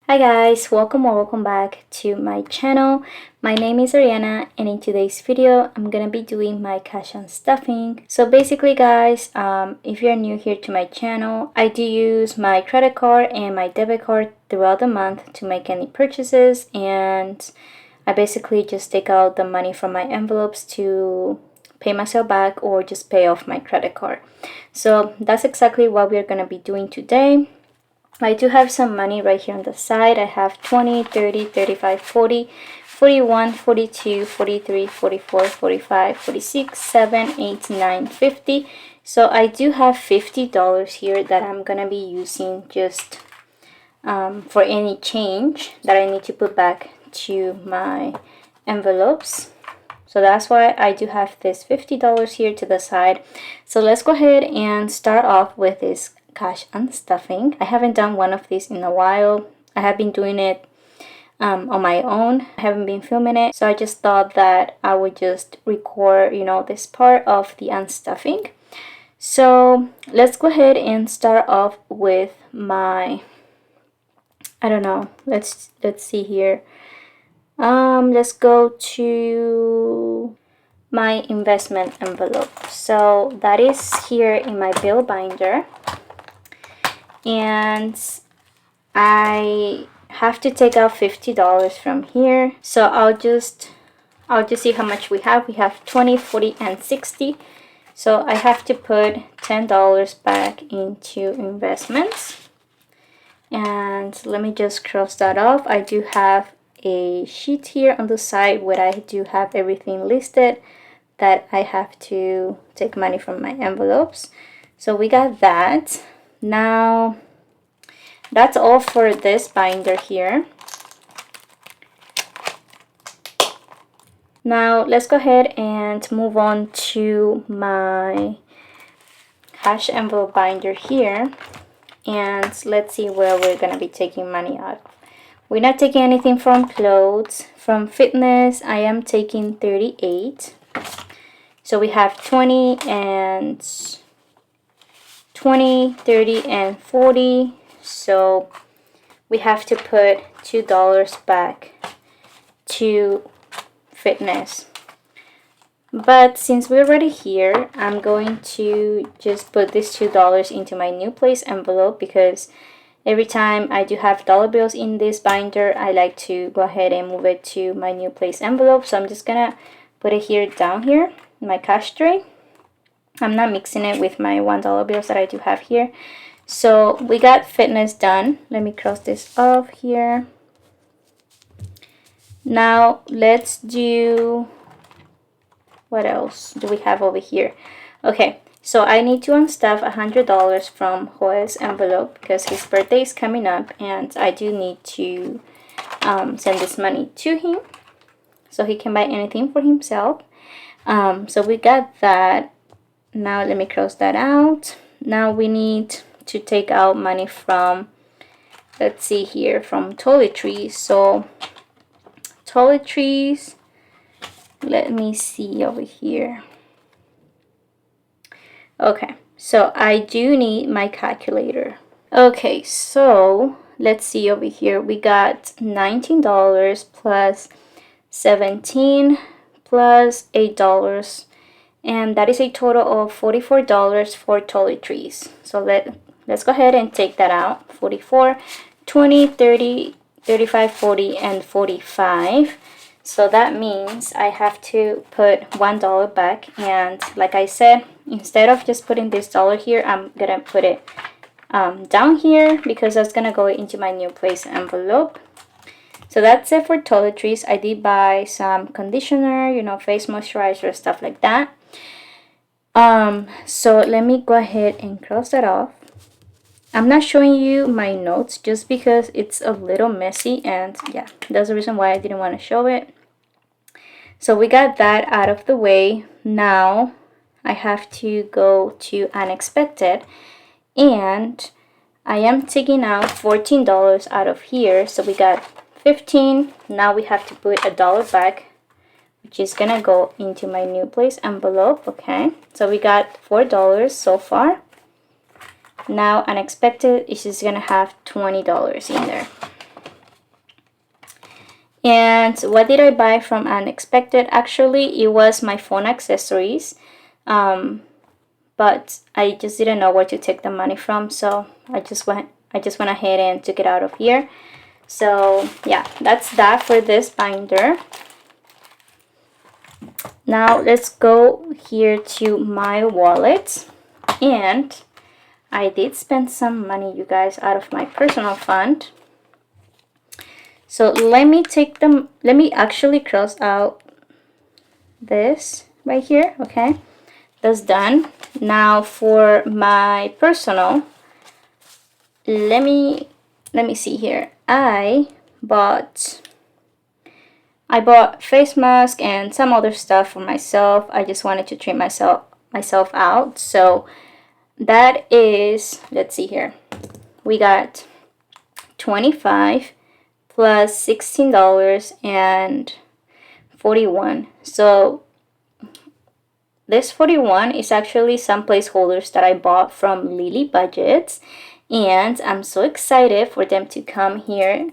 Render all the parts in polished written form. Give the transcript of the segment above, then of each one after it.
Hi guys, welcome or welcome back to my channel. My name is Ariana and in today's video I'm gonna be doing my cash and stuffing. So basically guys, if you're new here to my channel, I do use my credit card and my debit card throughout the month to make any purchases, and I basically just take out the money from my envelopes to pay myself back or just pay off my credit card. So that's exactly what we're gonna be doing today. I do have some money right here on the side. I have 20, 30, 35, 40, 41, 42, 43, 44, 45, 46, 7, 8, 9, 50. So I do have $50 here that I'm gonna be using just for any change that I need to put back to my envelopes. So that's why I do have this $50 here to the side. So let's go ahead and start off with this cash and stuffing. I haven't done one of these in a while. I have been doing it on my own. I haven't been filming it, so I just thought that I would just record, this part of the unstuffing. So let's go ahead and start off with my, I don't know, let's see here. Let's go to my investment envelope. So that is here in my bill binder, and I have to take out $50 from here. So I'll just see how much we have. We have 20, 40, and 60. So I have to put $10 back into investments. And let me just cross that off. I do have a sheet here on the side where I do have everything listed that I have to take money from my envelopes. So we got that. Now that's all for this binder here. Now let's go ahead and move on to my cash envelope binder here, and let's see where we're gonna be taking money out. We're not taking anything from clothes. From fitness, I am taking 38. So we have 20 and 20, 30, and 40. So we have to put $2 back to fitness. But since we're already here, I'm going to just put this $2 into my new place envelope, because every time I do have dollar bills in this binder, I like to go ahead and move it to my new place envelope. So I'm just gonna put it here down here in my cash tray. I'm not mixing it with my $1 bills that I do have here. So we got fitness done. Let me cross this off here. Now let's do, what else do we have over here? Okay, so I need to unstuff $100 from Joel's envelope because his birthday is coming up, and I do need to send this money to him so he can buy anything for himself. So we got that. Now let me cross that out. Now we need to take out money from, let's see here, from toiletries. So toiletries, let me see over here. Okay, so I do need my calculator. Okay, so let's see over here. We got $19 plus 17 plus $8, and that is a total of $44 for toiletries. So let's go ahead and take that out. 44, 20, 30, 35, 40, and 45. So that means I have to put $1 back, and like I said, instead of just putting this dollar here, I'm gonna put it down here because that's gonna go into my new place envelope. So that's it for toiletries. I did buy some conditioner, face moisturizer, stuff like that. So let me go ahead and cross that off. I'm not showing you my notes just because it's a little messy, and yeah, that's the reason why I didn't want to show it. So we got that out of the way. Now I have to go to unexpected, and I am taking out $14 out of here. So we got 15. Now we have to put $1 back, which is gonna go into my new place envelope. Okay, so we got $4 so far. Now unexpected is just gonna have $20 in there. And what did I buy from Unexpected? Actually, it was my phone accessories. But I just didn't know where to take the money from, so I just went ahead and took it out of here. So yeah, that's that for this binder. Now let's go here to my wallet, and I did spend some money, you guys, out of my personal fund. So let me actually cross out this right here. Okay, that's done. Now for my personal, let me see here. I bought face mask and some other stuff for myself. I just wanted to treat myself out. So that is, let's see here, we got 25 plus $16.41. So this 41 is actually some placeholders that I bought from Lily Budgets, and I'm so excited for them to come here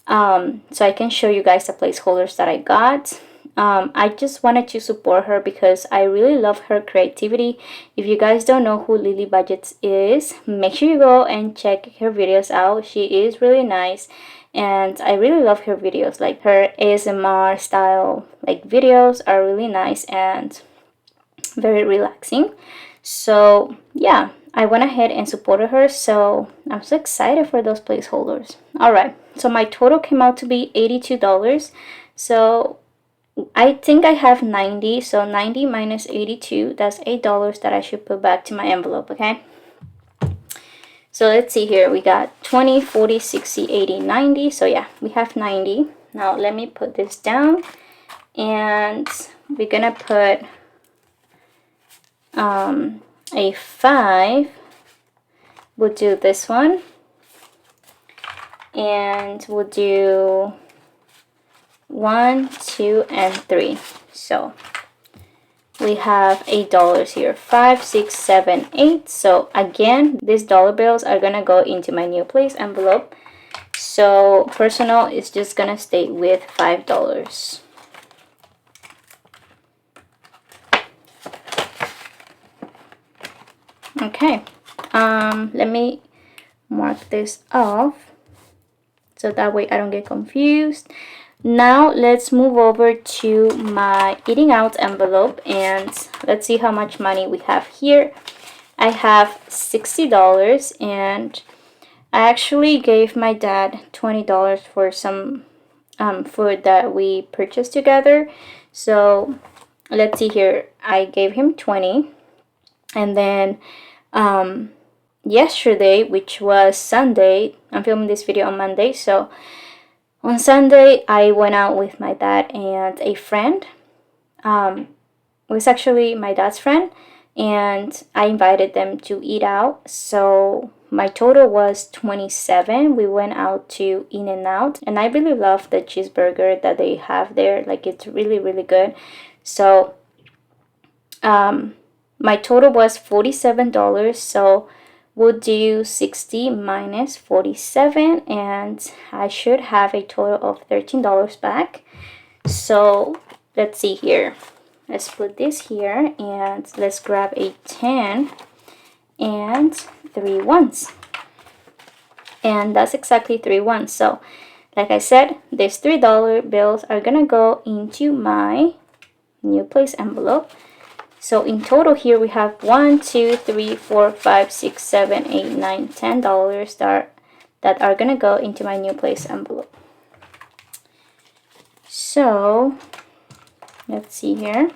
so I can show you guys the placeholders that I got. I just wanted to support her because I really love her creativity. If you guys don't know who Lily Budgets is, make sure you go and check her videos out. She is really nice, and I really love her videos. Like her ASMR style videos are really nice and very relaxing. So yeah, I went ahead and supported her, so I'm so excited for those placeholders. All right, so my total came out to be $82. So I think I have 90, so 90 minus 82, that's $8 that I should put back to my envelope. Okay, so let's see here, we got 20, 40, 60, 80, 90. So yeah, we have 90. Now let me put this down, and we're gonna put a 5. We'll do this one, and we'll do 1, 2, and 3. So we have $8 here, 5, 6, 7, 8. So again, these dollar bills are gonna go into my new place envelope. So personal is just gonna stay with $5. Okay, let me mark this off so that way I don't get confused. Now let's move over to my eating out envelope, and let's see how much money we have here. I have $60, and I actually gave my dad $20 for some food that we purchased together. So let's see here, I gave him 20, and then yesterday, which was Sunday, I'm filming this video on Monday, so on Sunday I went out with my dad and a friend. It was actually my dad's friend, and I invited them to eat out. So my total was 27. We went out to In-N-Out, and I really love the cheeseburger that they have there. Like, it's really, really good. So my total was $47, so we'll do 60 minus 47, and I should have a total of $13 back. So let's see here. Let's put this here, and let's grab a 10 and 3 ones. And that's exactly 3 ones. So like I said, these $3 bills are gonna go into my new place envelope. So in total here we have 1, 2, 3, 4, 5, 6, 7, 8, 9, $10 that are gonna go into my new place envelope. So let's see here.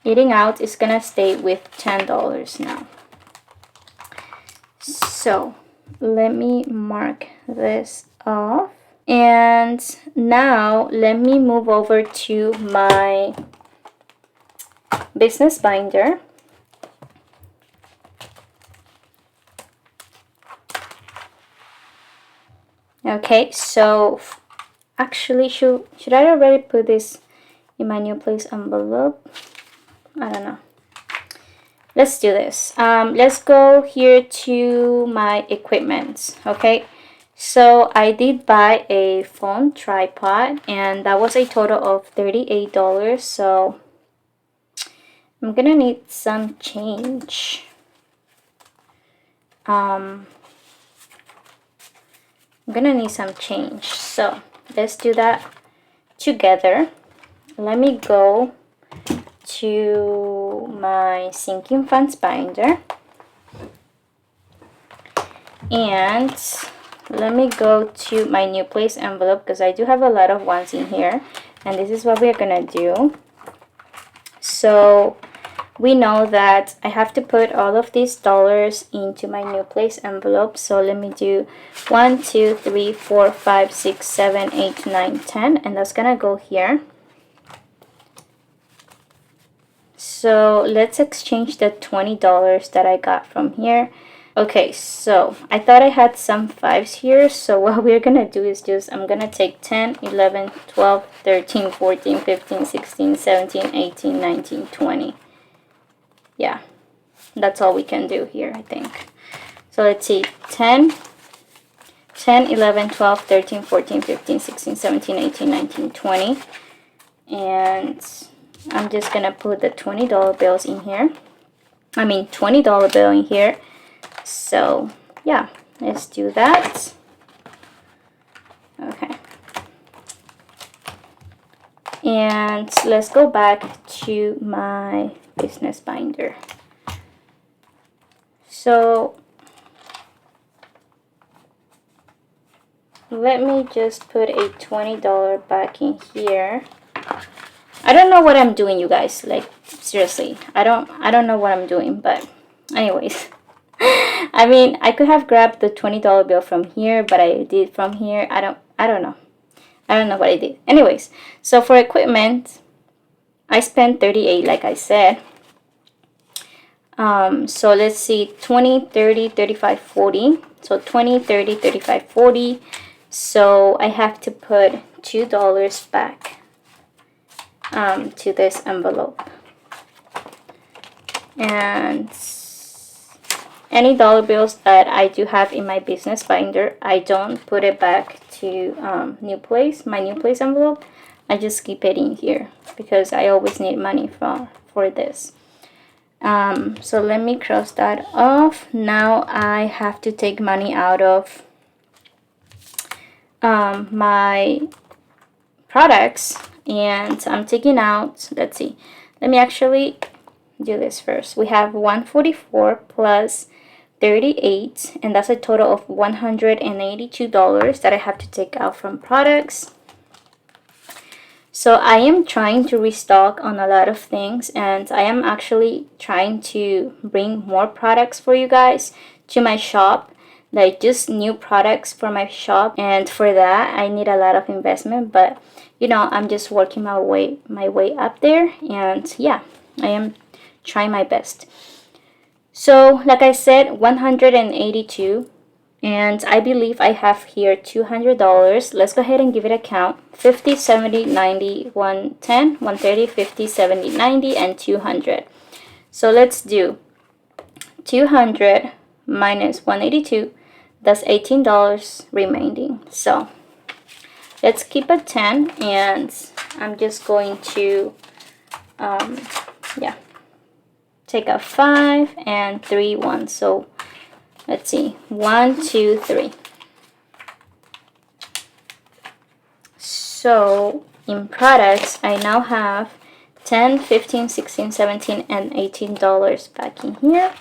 Eating out is gonna stay with $10 now. So let me mark this off. And now let me move over to my business binder. Okay, so actually should I already put this in my new place envelope? I don't know. Let's do this. Let's go here to my equipment. Okay, So I did buy a phone tripod, and that was a total of $38. So I'm gonna need some change. I'm gonna need some change. So let's do that together. Let me go to my sinking funds binder, and let me go to my new place envelope because I do have a lot of ones in here, and this is what we're gonna do. So we know that I have to put all of these dollars into my new place envelope. So let me do 1, 2, 3, 4, 5, 6, 7, 8, 9, 10, and that's gonna go here. So let's exchange the $20 that I got from here. Okay, so I thought I had some 5s here, so what we're gonna do is I'm gonna take 10, 11, 12, 13, 14, 15, 16, 17, 18, 19, 20. Yeah, that's all we can do here, I think. So let's see, 10, 11, 12, 13, 14, 15, 16, 17, 18, 19, 20. And I'm just gonna put the $20 bills in here. I mean, $20 bill in here. So yeah, let's do that. Okay. And let's go back to my business binder. So let me just put a $20 back in here. I don't know what I'm doing, you guys. Like, seriously, I don't know what I'm doing, but anyways. I mean, I could have grabbed the $20 bill from here, but I did from here. I don't know. I don't know what I did. Anyways, so for equipment, I spent $38, like I said. So let's see, 20, 30, 35, 40. So 20, 30, 35, 40. So I have to put $2 back to this envelope. And any dollar bills that I do have in my business binder, I don't put it back to my new place envelope. I just keep it in here because I always need money for this. So let me cross that off. Now I have to take money out of my products, and I'm taking out, let's see, let me actually do this first. We have 144 plus 38, and that's a total of $182 that I have to take out from products. So I am trying to restock on a lot of things, and I am actually trying to bring more products for you guys to my shop, like just new products for my shop. And for that I need a lot of investment, but you know, I'm just working my way up there, and yeah, I am trying my best. So like I said, 182, and I believe I have here $200. Let's go ahead and give it a count. 50, 70, 90, 110, 130, 50, 70, 90, and 200. So let's do 200 minus 182. That's $18 remaining. So let's keep a 10, and I'm just going to take a 5 and 3 1. So let's see, 1, 2, 3. So in products, I now have 10, 15, 16, 17, and $18 back in here.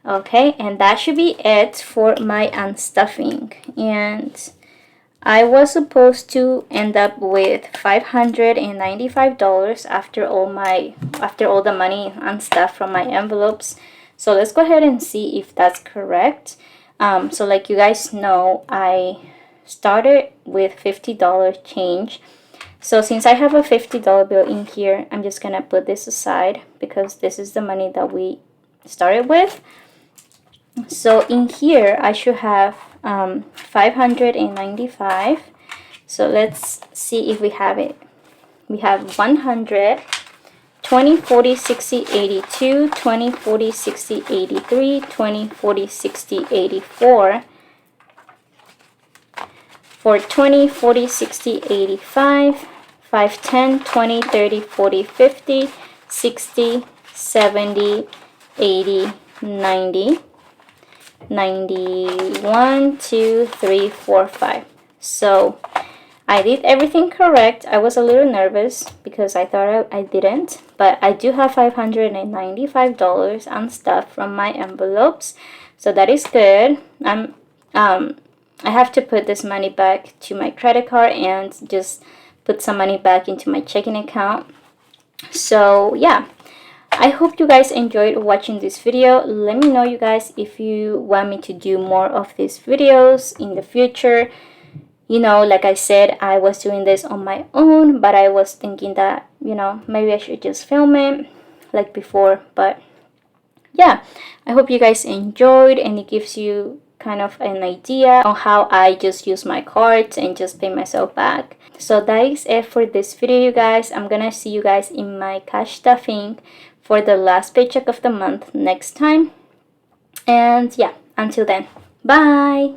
Okay, and that should be it for my unstuffing. And I was supposed to end up with $595 after all the money unstuffed from my envelopes. So let's go ahead and see if that's correct. So like you guys know, I started with $50 change. So since I have a $50 bill in here, I'm just gonna put this aside because this is the money that we started with. So in here I should have 595. So let's see if we have it. We have 100, 20, 40, 60, 82, 20, 40, 60, 83, 20, 40, 60, 84, for 20, 40, 60, 85, 5, 10, 20, 30, 40, 50, 60, 70, 80, 90, 91, 2, 3, 4, 5. So I did everything correct. I was a little nervous because I thought I didn't, but I do have $595 unstuffed from my envelopes, so that is good. I have to put this money back to my credit card and just put some money back into my checking account. So yeah, I hope you guys enjoyed watching this video. Let me know, you guys, if you want me to do more of these videos in the future. You know, like I said, I was doing this on my own, but I was thinking that, you know, maybe I should just film it like before. But yeah, I hope you guys enjoyed, and it gives you kind of an idea on how I just use my cards and just pay myself back. So that is it for this video, you guys. I'm gonna see you guys in my cash stuffing for the last paycheck of the month next time. And yeah, until then, bye.